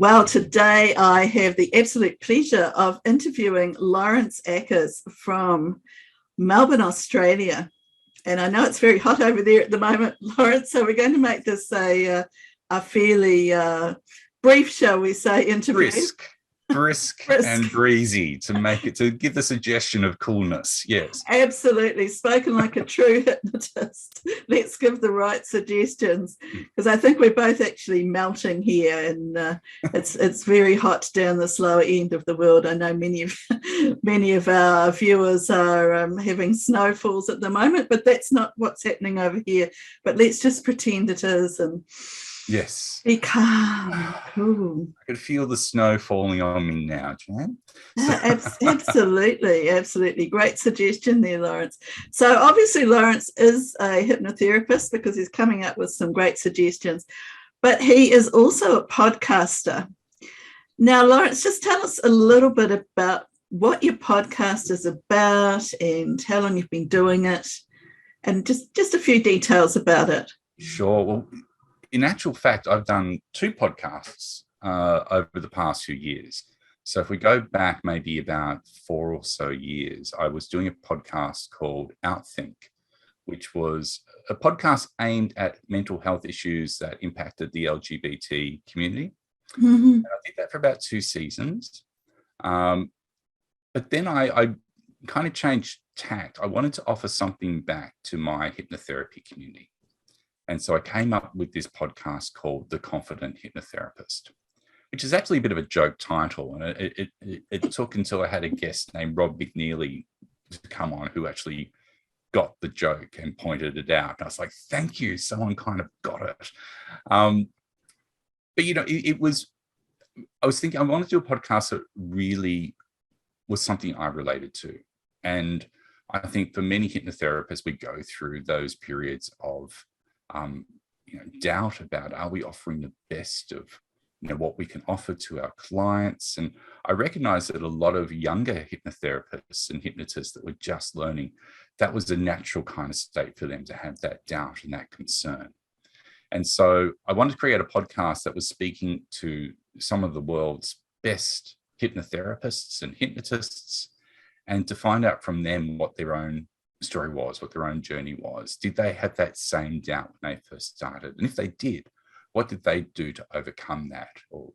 Well, today I have the absolute pleasure of interviewing Lawrence Akers from Melbourne, Australia. And I know it's very hot over there at the moment, Lawrence, so we're going to make this a fairly brief, shall we say, interview. Brisk and breezy to give the suggestion of coolness. Yes, absolutely. Spoken like a true hypnotist. Let's give the right suggestions, because I think we're both actually melting here, and it's very hot down this lower end of the world. I know many of our viewers are having snowfalls at the moment, but that's not what's happening over here. But let's just pretend it is, and yes, be calm, cool. I could feel the snow falling on me now, Jan. Absolutely. Great suggestion there, Lawrence. So obviously Lawrence is a hypnotherapist because he's coming up with some great suggestions, but he is also a podcaster. Now, Lawrence, just tell us a little bit about what your podcast is about and how long you've been doing it, and just a few details about it. Sure. Well, in actual fact, I've done 2 podcasts over the past few years. So if we go back maybe about 4 or so years, I was doing a podcast called Outthink, which was a podcast aimed at mental health issues that impacted the LGBT community. Mm-hmm. And I did that for about 2 seasons. But then I kind of changed tact. I wanted to offer something back to my hypnotherapy community. And so I came up with this podcast called The Confident Hypnotherapist, which is actually a bit of a joke title. And it took until I had a guest named Rob McNeely to come on, who actually got the joke and pointed it out. And I was like, thank you. Someone kind of got it. But, I was thinking I wanted to do a podcast that really was something I related to. And I think for many hypnotherapists, we go through those periods of doubt about, are we offering the best of what we can offer to our clients? And I recognize that a lot of younger hypnotherapists and hypnotists that were just learning, that was a natural kind of state for them to have that doubt and that concern. And so I wanted to create a podcast that was speaking to some of the world's best hypnotherapists and hypnotists, and to find out from them what their own story was, what their own journey was. Did they have that same doubt when they first started? And if they did, what did they do to overcome that? Or,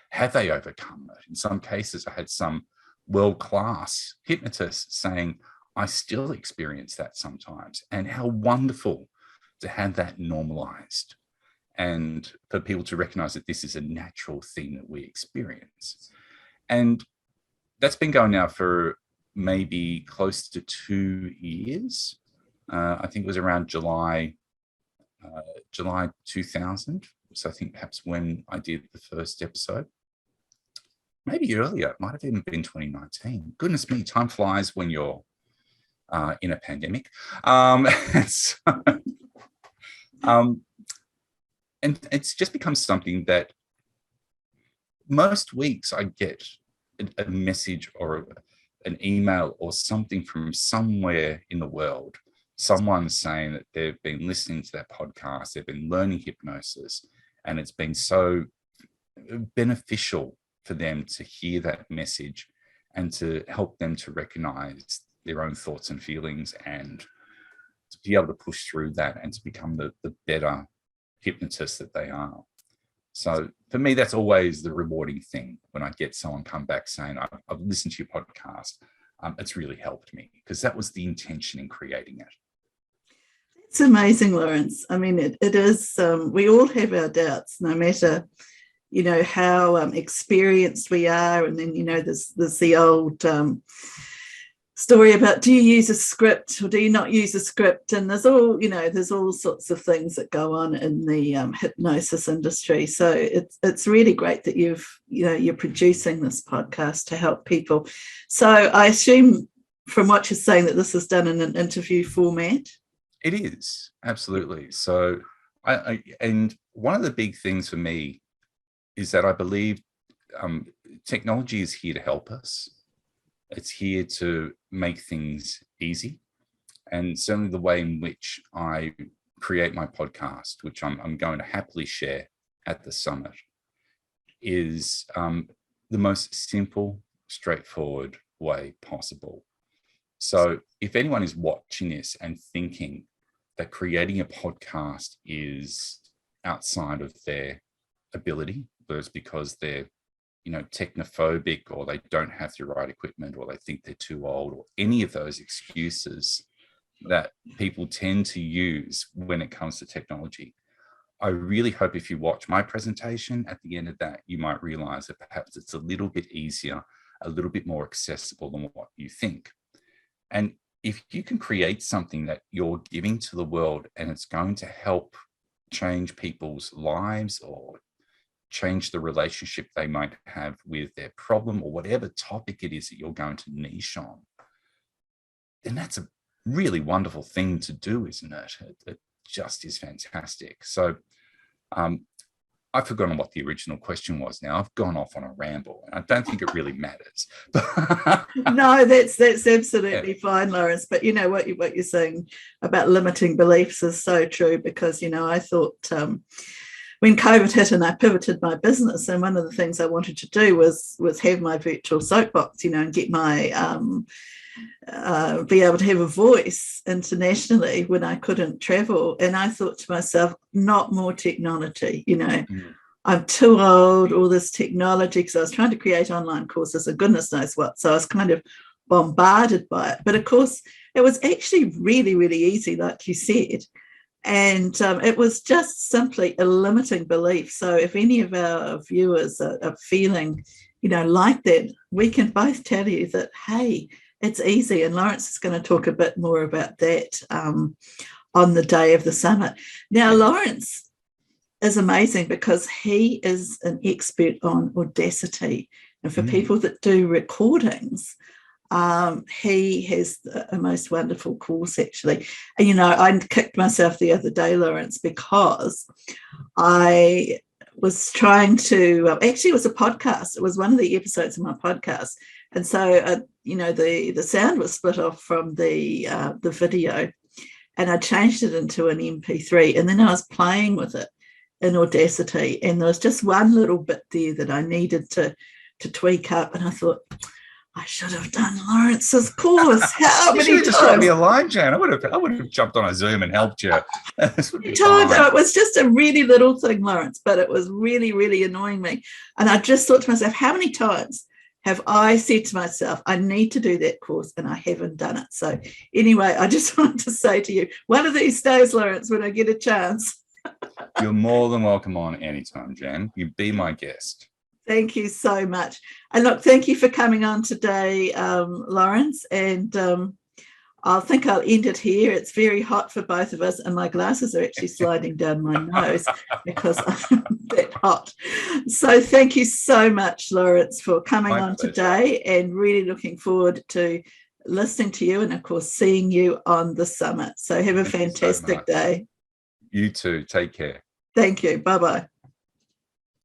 have they overcome it? In some cases, I had some world-class hypnotists saying, I still experience that sometimes. And how wonderful to have that normalized, and for people to recognize that this is a natural thing that we experience. And that's been going now for maybe close to 2 years. I think it was around July 2000. So I think perhaps when I did the first episode, maybe earlier, it might have even been 2019. Goodness me, time flies when you're in a pandemic. And it's just become something that most weeks I get a message or an email or something from somewhere in the world, someone saying that they've been listening to that podcast, they've been learning hypnosis, and it's been so beneficial for them to hear that message and to help them to recognize their own thoughts and feelings, and to be able to push through that and to become the better hypnotist that they are. So for me, that's always the rewarding thing when I get someone come back saying, I've listened to your podcast. It's really helped me, because that was the intention in creating it. It's amazing, Lawrence. I mean, it is, we all have our doubts, no matter, how experienced we are. And then, there's the old story about, do you use a script or do you not use a script? And there's all sorts of things that go on in the hypnosis industry. So it's really great that you're producing this podcast to help people. So I assume from what you're saying that this is done in an interview format. It is, absolutely. So and one of the big things for me is that I believe technology is here to help us. It's here to make things easy. And certainly the way in which I create my podcast, which I'm going to happily share at the summit, is the most simple, straightforward way possible. So if anyone is watching this and thinking that creating a podcast is outside of their ability, whether it's because they're, technophobic, or they don't have the right equipment, or they think they're too old, or any of those excuses that people tend to use when it comes to technology, I really hope if you watch my presentation, at the end of that, you might realize that perhaps it's a little bit easier, a little bit more accessible than what you think. And if you can create something that you're giving to the world and it's going to help change people's lives or change the relationship they might have with their problem, or whatever topic it is that you're going to niche on, then that's a really wonderful thing to do, isn't it? It just is fantastic. So I've forgotten what the original question was now. I've gone off on a ramble, and I don't think it really matters. No, that's absolutely fine, Lawrence. But what you're saying about limiting beliefs is so true, because I thought when COVID hit and I pivoted my business, and one of the things I wanted to do was have my virtual soapbox, and get my be able to have a voice internationally when I couldn't travel. And I thought to myself, not more technology, I'm too old, all this technology, because I was trying to create online courses and goodness knows what. So I was kind of bombarded by it. But of course, it was actually really, really easy, like you said. And it was just simply a limiting belief. So if any of our viewers are feeling, like that, we can both tell you that, hey, it's easy. And Lawrence is going to talk a bit more about that on the day of the summit. Now, Lawrence is amazing because he is an expert on Audacity. And for people that do recordings, he has a most wonderful course, actually. And, I kicked myself the other day, Lawrence, because I was trying to, actually it was a podcast. It was one of the episodes of my podcast. And so, the sound was split off from the video, and I changed it into an MP3, and then I was playing with it in Audacity, and there was just one little bit there that I needed to tweak up, and I thought, I should have done Lawrence's course. How many times? Just wrote me a line, Jan. I would have jumped on a Zoom and helped you. It was just a really little thing, Lawrence, but it was really, really annoying me. And I just thought to myself, how many times have I said to myself, I need to do that course, and I haven't done it? So anyway, I just wanted to say to you, one of these days, Lawrence, when I get a chance. You're more than welcome on anytime, Jan. You be my guest. Thank you so much. And look, thank you for coming on today, Lawrence. And I think I'll end it here. It's very hot for both of us, and my glasses are actually sliding down my nose because I'm that hot. So thank you so much, Lawrence, for coming on today, and really looking forward to listening to you and, of course, seeing you on the summit. So have a fantastic day. You too. Take care. Thank you. Bye-bye.